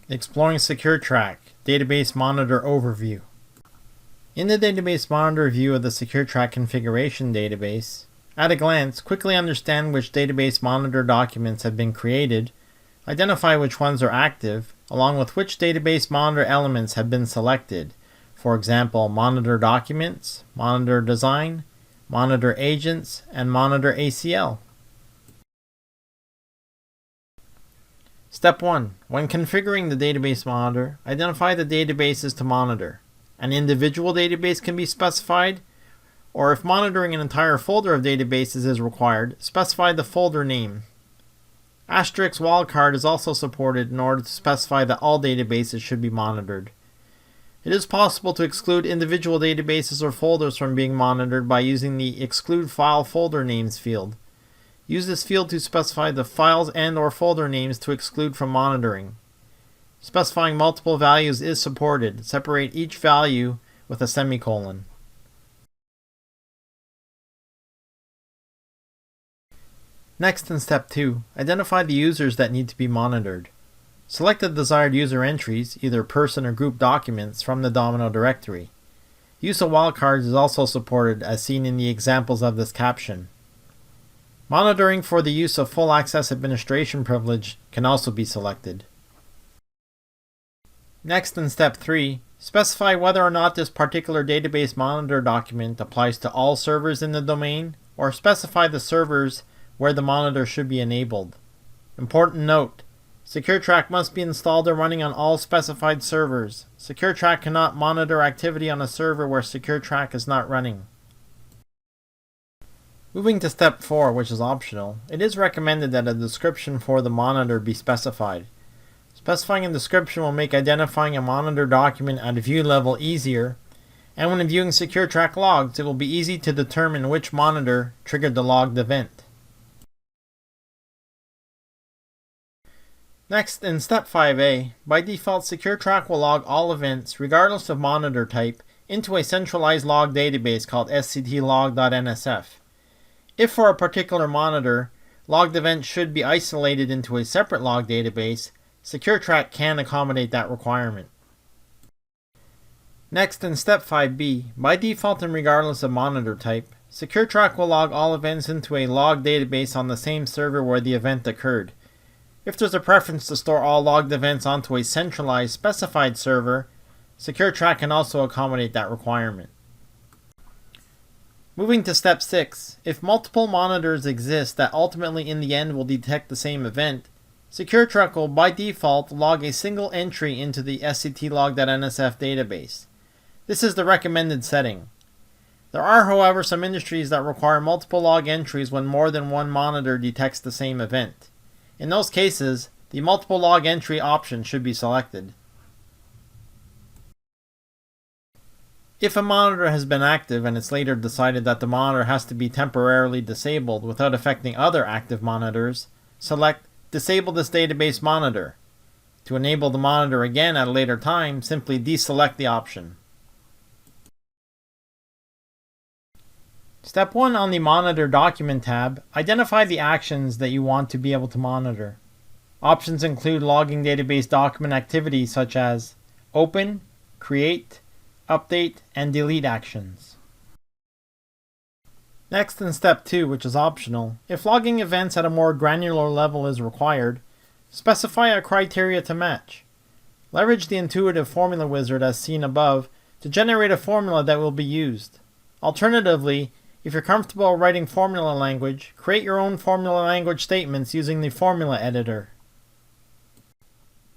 Exploring SecurTrac, Database Monitor Overview. In the Database Monitor view of the SecurTrac configuration database, at a glance, quickly understand which database monitor documents have been created, identify which ones are active, along with which database monitor elements have been selected. For example, monitor documents, monitor design, monitor agents, and monitor ACL. Step 1. When configuring the database monitor, identify the databases to monitor. An individual database can be specified, or if monitoring an entire folder of databases is required, specify the folder name. Asterisk wildcard is also supported in order to specify that all databases should be monitored. It is possible to exclude individual databases or folders from being monitored by using the Exclude File Folder Names field. Use this field to specify the files and/or folder names to exclude from monitoring. Specifying multiple values is supported. Separate each value with a semicolon. Next, in step 2, identify the users that need to be monitored. Select the desired user entries, either person or group documents, from the Domino directory. Use of wildcards is also supported, as seen in the examples of this caption. Monitoring for the use of full access administration privilege can also be selected. Next, in step 3, specify whether or not this particular database monitor document applies to all servers in the domain, or specify the servers where the monitor should be enabled. Important note: SecurTrac must be installed and running on all specified servers. SecurTrac cannot monitor activity on a server where SecurTrac is not running. Moving to step 4, which is optional, it is recommended that a description for the monitor be specified. Specifying a description will make identifying a monitor document at view level easier, and when viewing SecurTrac logs, it will be easy to determine which monitor triggered the logged event. Next, in step 5a, by default SecurTrac will log all events, regardless of monitor type, into a centralized log database called sctlog.nsf. If for a particular monitor, logged events should be isolated into a separate log database, SecurTrac can accommodate that requirement. Next, in step 5b, by default and regardless of monitor type, SecurTrac will log all events into a log database on the same server where the event occurred. If there's a preference to store all logged events onto a centralized specified server, SecurTrac can also accommodate that requirement. Moving to step 6, if multiple monitors exist that ultimately in the end will detect the same event, SecurTrac will by default log a single entry into the sctlog.nsf database. This is the recommended setting. There are, however, some industries that require multiple log entries when more than one monitor detects the same event. In those cases, the multiple log entry option should be selected. If a monitor has been active and it's later decided that the monitor has to be temporarily disabled without affecting other active monitors, select Disable this database monitor. To enable the monitor again at a later time, simply deselect the option. Step 1 on the Monitor Document tab, identify the actions that you want to be able to monitor. Options include logging database document activities such as open, create, update, and delete actions. Next, in step 2, which is optional, if logging events at a more granular level is required, specify a criteria to match. Leverage the intuitive formula wizard as seen above to generate a formula that will be used. Alternatively, if you're comfortable writing formula language, create your own formula language statements using the formula editor.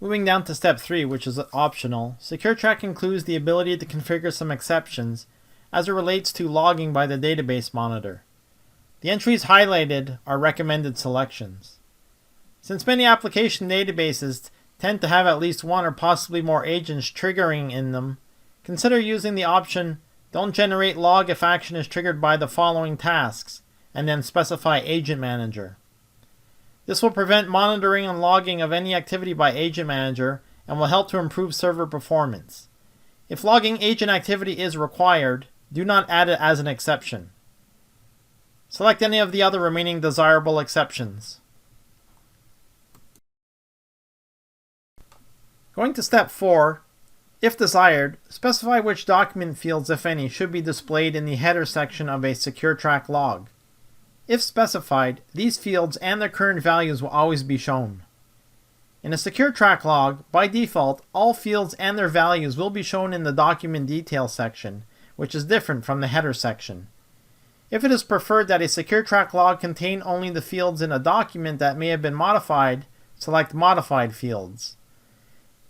Moving down to step 3, which is optional, SecurTrac includes the ability to configure some exceptions as it relates to logging by the database monitor. The entries highlighted are recommended selections. Since many application databases tend to have at least one or possibly more agents triggering in them, consider using the option Don't generate log if action is triggered by the following tasks, and then specify Agent Manager. This will prevent monitoring and logging of any activity by Agent Manager and will help to improve server performance. If logging agent activity is required, do not add it as an exception. Select any of the other remaining desirable exceptions. Going to step 4, if desired, specify which document fields, if any, should be displayed in the header section of a SecurTrac log. If specified, these fields and their current values will always be shown. In a SecurTrac log, by default, all fields and their values will be shown in the document details section, which is different from the header section. If it is preferred that a SecurTrac log contain only the fields in a document that may have been modified, select Modified Fields.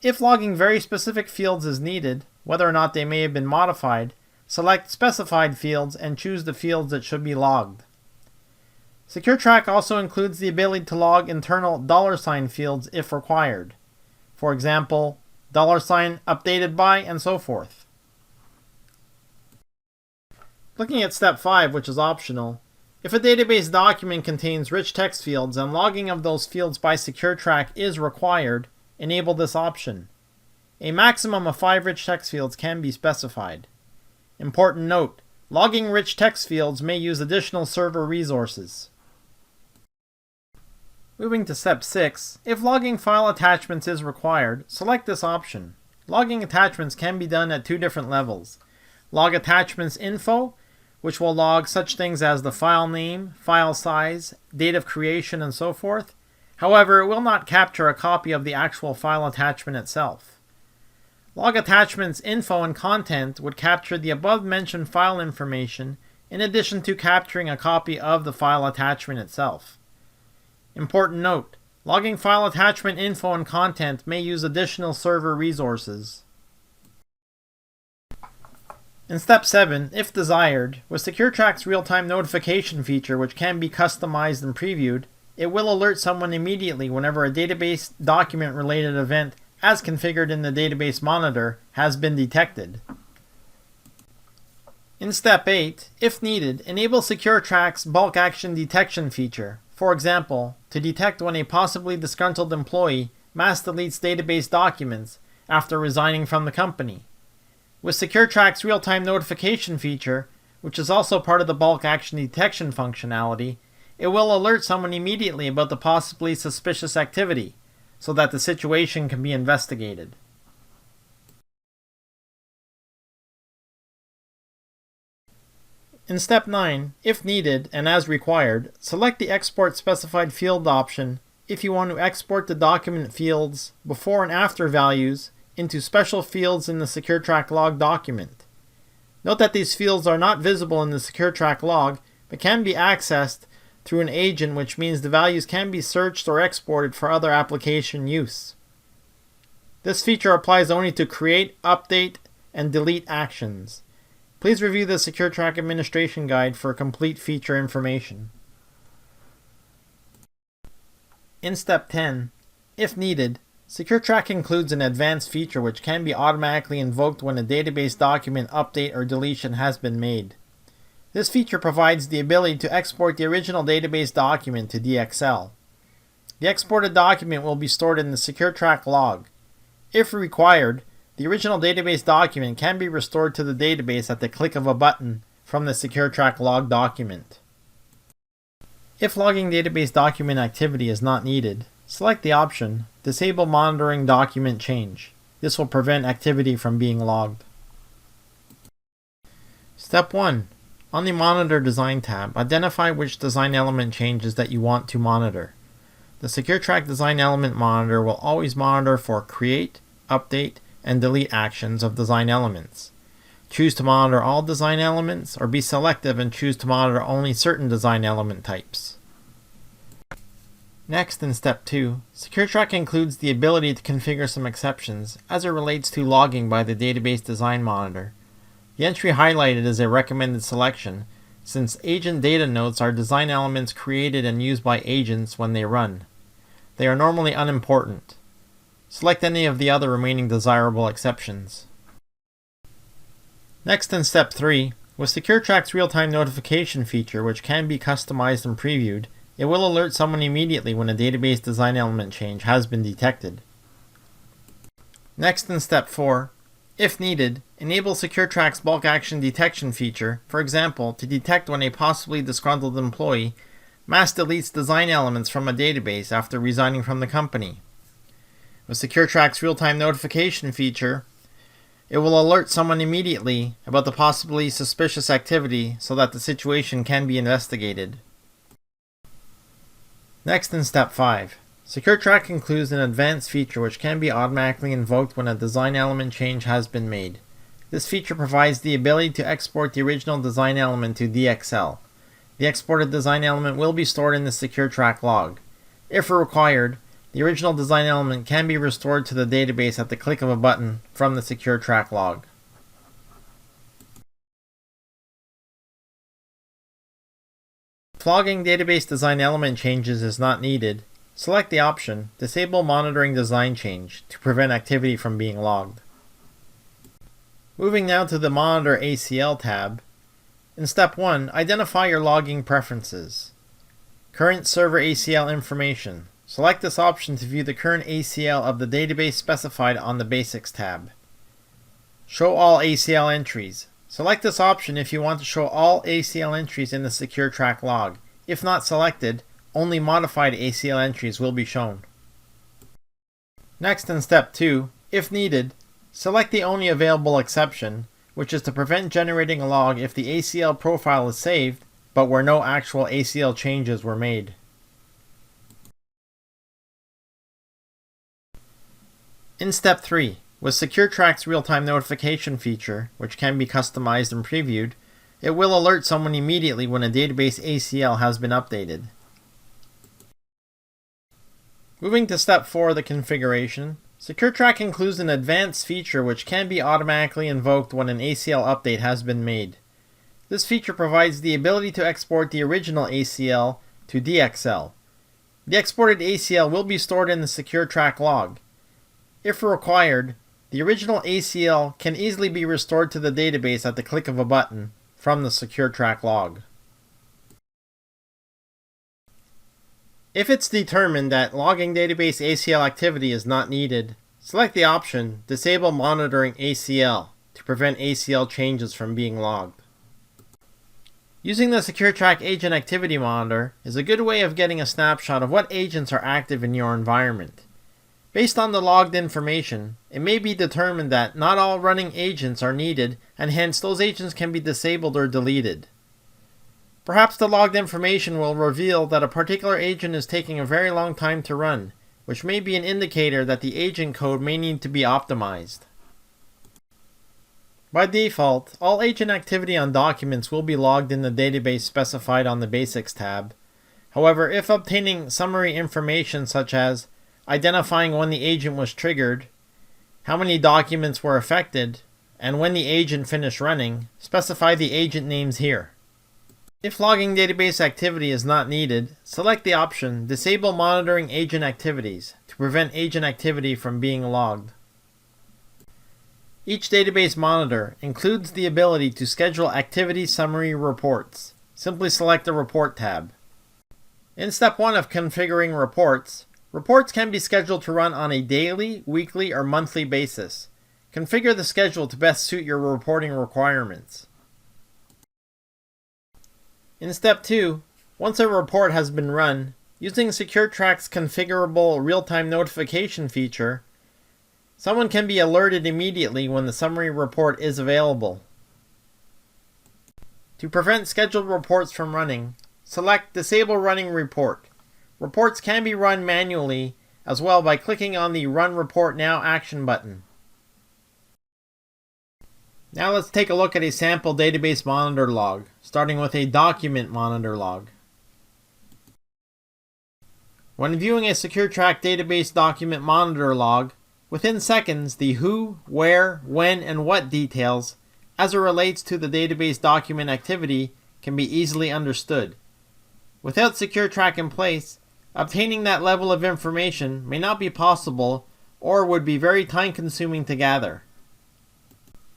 If logging very specific fields is needed, whether or not they may have been modified, select Specified Fields and choose the fields that should be logged. SecurTrac also includes the ability to log internal $sign fields if required. For example, $sign updated by, and so forth. Looking at step 5, which is optional, if a database document contains rich text fields and logging of those fields by SecurTrac is required, enable this option. A maximum of 5 rich text fields can be specified. Important note, logging rich text fields may use additional server resources. Moving to step 6, if logging file attachments is required, select this option. Logging attachments can be done at 2 different levels. Log attachments info, which will log such things as the file name, file size, date of creation, and so forth. However, it will not capture a copy of the actual file attachment itself. Log attachments info and content would capture the above-mentioned file information in addition to capturing a copy of the file attachment itself. Important note, logging file attachment info and content may use additional server resources. In step 7, if desired, with SecurTrac's real-time notification feature, which can be customized and previewed, it will alert someone immediately whenever a database document-related event, as configured in the database monitor, has been detected. In step 8, if needed, enable SecurTrac's bulk action detection feature. For example, to detect when a possibly disgruntled employee mass deletes database documents after resigning from the company. With SecurTrac's real-time notification feature, which is also part of the bulk action detection functionality, it will alert someone immediately about the possibly suspicious activity, so that the situation can be investigated. In step 9, if needed and as required, select the Export Specified Field option if you want to export the document fields before and after values into special fields in the SecurTrac log document. Note that these fields are not visible in the SecurTrac log, but can be accessed through an agent, which means the values can be searched or exported for other application use. This feature applies only to create, update, and delete actions. Please review the SecurTrac Administration Guide for complete feature information. In step 10, if needed, SecurTrac includes an advanced feature which can be automatically invoked when a database document update or deletion has been made. This feature provides the ability to export the original database document to DXL. The exported document will be stored in the SecurTrac log. If required, the original database document can be restored to the database at the click of a button from the SecurTrac log document. If logging database document activity is not needed, select the option Disable Monitoring Document Change. This will prevent activity from being logged. Step 1. On the Monitor Design tab, identify which design element changes that you want to monitor. The SecurTrac Design Element Monitor will always monitor for create, update, and delete actions of design elements. Choose to monitor all design elements, or be selective and choose to monitor only certain design element types. Next, in step 2, SecurTrac includes the ability to configure some exceptions as it relates to logging by the Database Design Monitor. The entry highlighted is a recommended selection, since agent data notes are design elements created and used by agents when they run. They are normally unimportant. Select any of the other remaining desirable exceptions. Next, in step 3, with SecurTrac's real-time notification feature, which can be customized and previewed, it will alert someone immediately when a database design element change has been detected. Next, in step 4, if needed, enable SecurTrac's bulk action detection feature, for example, to detect when a possibly disgruntled employee mass deletes design elements from a database after resigning from the company. With SecurTrac's real-time notification feature, it will alert someone immediately about the possibly suspicious activity so that the situation can be investigated. Next, in Step 5, SecurTrac includes an advanced feature which can be automatically invoked when a design element change has been made. This feature provides the ability to export the original design element to DXL. The exported design element will be stored in the SecurTrac log. If required, the original design element can be restored to the database at the click of a button from the SecurTrac log. If logging database design element changes is not needed, select the option Disable Monitoring Design Change to prevent activity from being logged. Moving now to the Monitor ACL tab, in Step 1, identify your logging preferences. Current server ACL information. Select this option to view the current ACL of the database specified on the Basics tab. Show all ACL entries. Select this option if you want to show all ACL entries in the SecurTrac log. If not selected, only modified ACL entries will be shown. Next, in Step 2, if needed, select the only available exception, which is to prevent generating a log if the ACL profile is saved, but where no actual ACL changes were made. In Step 3, with SecurTrac's real-time notification feature, which can be customized and previewed, it will alert someone immediately when a database ACL has been updated. Moving to Step 4, the configuration, SecurTrac includes an advanced feature which can be automatically invoked when an ACL update has been made. This feature provides the ability to export the original ACL to DXL. The exported ACL will be stored in the SecurTrac log. If required, the original ACL can easily be restored to the database at the click of a button from the SecurTrac log. If it's determined that logging database ACL activity is not needed, select the option Disable Monitoring ACL to prevent ACL changes from being logged. Using the SecurTrac Agent Activity Monitor is a good way of getting a snapshot of what agents are active in your environment. Based on the logged information, it may be determined that not all running agents are needed, and hence those agents can be disabled or deleted. Perhaps the logged information will reveal that a particular agent is taking a very long time to run, which may be an indicator that the agent code may need to be optimized. By default, all agent activity on documents will be logged in the database specified on the Basics tab. However, if obtaining summary information such as identifying when the agent was triggered, how many documents were affected, and when the agent finished running, specify the agent names here. If logging database activity is not needed, select the option Disable Monitoring Agent Activities to prevent agent activity from being logged. Each database monitor includes the ability to schedule activity summary reports. Simply select the Report tab. In Step 1 of configuring reports, reports can be scheduled to run on a daily, weekly, or monthly basis. Configure the schedule to best suit your reporting requirements. In Step 2, once a report has been run, using SecurTrac's configurable real-time notification feature, someone can be alerted immediately when the summary report is available. To prevent scheduled reports from running, select Disable Running Report. Reports can be run manually as well by clicking on the Run Report Now action button. Now let's take a look at a sample database monitor log, starting with a document monitor log. When viewing a SecurTrac database document monitor log, within seconds the who, where, when, and what details, as it relates to the database document activity, can be easily understood. Without SecurTrac in place, obtaining that level of information may not be possible or would be very time-consuming to gather.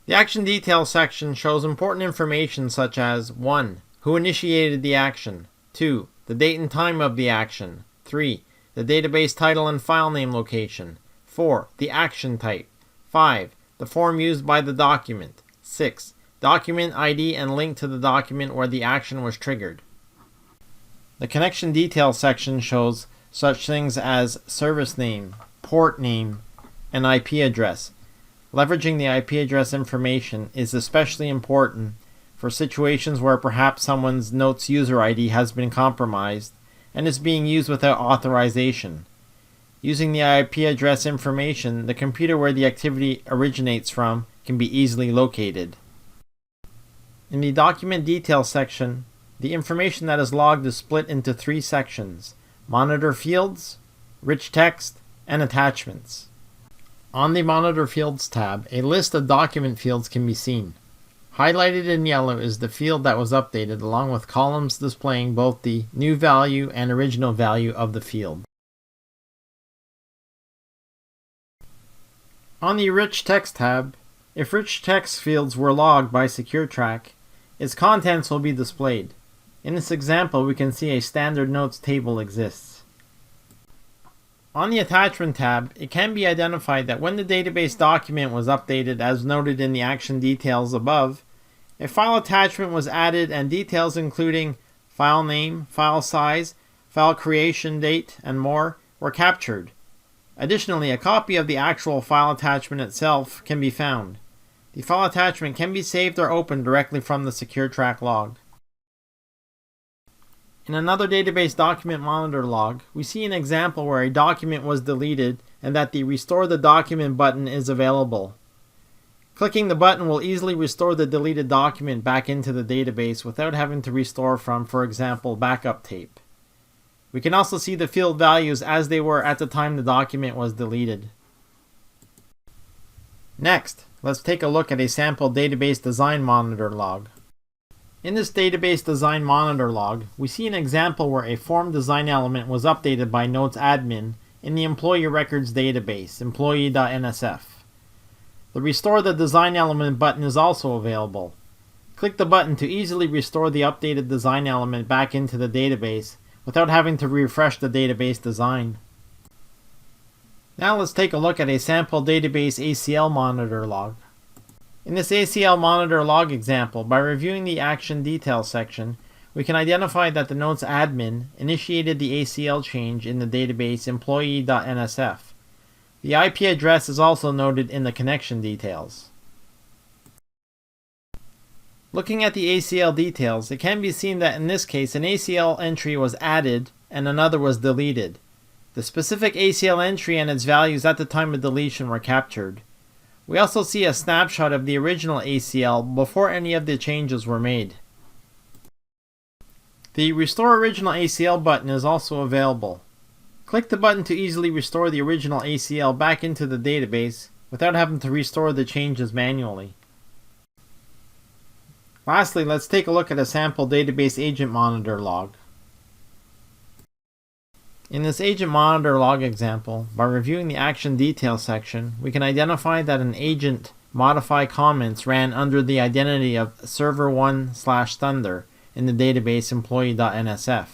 The Action Details section shows important information such as 1. Who initiated the action, 2. The date and time of the action, 3. The database title and file name location, 4. The action type, 5. The form used by the document, 6. Document ID and link to the document where the action was triggered. The Connection Details section shows such things as service name, port name and IP address. Leveraging the IP address information is especially important for situations where perhaps someone's Notes user ID has been compromised and is being used without authorization. Using the IP address information, the computer where the activity originates from can be easily located. In the document details section, the information that is logged is split into 3 sections: monitor fields, rich text, and attachments. On the Monitor Fields tab, a list of document fields can be seen. Highlighted in yellow is the field that was updated, along with columns displaying both the new value and original value of the field. On the Rich Text tab, if rich text fields were logged by SecurTrac, its contents will be displayed. In this example, we can see a standard notes table exists. On the Attachment tab, it can be identified that when the database document was updated as noted in the action details above, a file attachment was added and details including file name, file size, file creation date, and more were captured. Additionally, a copy of the actual file attachment itself can be found. The file attachment can be saved or opened directly from the SecurTrac log. In another database document monitor log, we see an example where a document was deleted and that the Restore the Document button is available. Clicking the button will easily restore the deleted document back into the database without having to restore from, for example, backup tape. We can also see the field values as they were at the time the document was deleted. Next, let's take a look at a sample database design monitor log. In this database design monitor log, we see an example where a form design element was updated by Notes admin in the employee records database, employee.nsf. The Restore the Design Element button is also available. Click the button to easily restore the updated design element back into the database without having to refresh the database design. Now let's take a look at a sample database ACL monitor log. In this ACL monitor log example, by reviewing the action details section, we can identify that the Notes admin initiated the ACL change in the database employee.nsf. The IP address is also noted in the connection details. Looking at the ACL details, it can be seen that in this case an ACL entry was added and another was deleted. The specific ACL entry and its values at the time of deletion were captured. We also see a snapshot of the original ACL before any of the changes were made. The Restore Original ACL button is also available. Click the button to easily restore the original ACL back into the database without having to restore the changes manually. Lastly, let's take a look at a sample database agent monitor log. In this agent monitor log example, by reviewing the action details section, we can identify that an agent modify comments ran under the identity of server1/thunder in the database employee.nsf.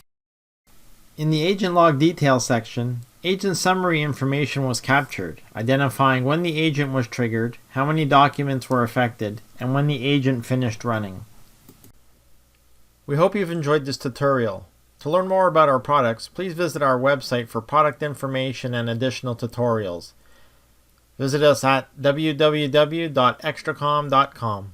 In the agent log details section, agent summary information was captured, identifying when the agent was triggered, how many documents were affected, and when the agent finished running. We hope you've enjoyed this tutorial. To learn more about our products, please visit our website for product information and additional tutorials. Visit us at www.extracomm.com.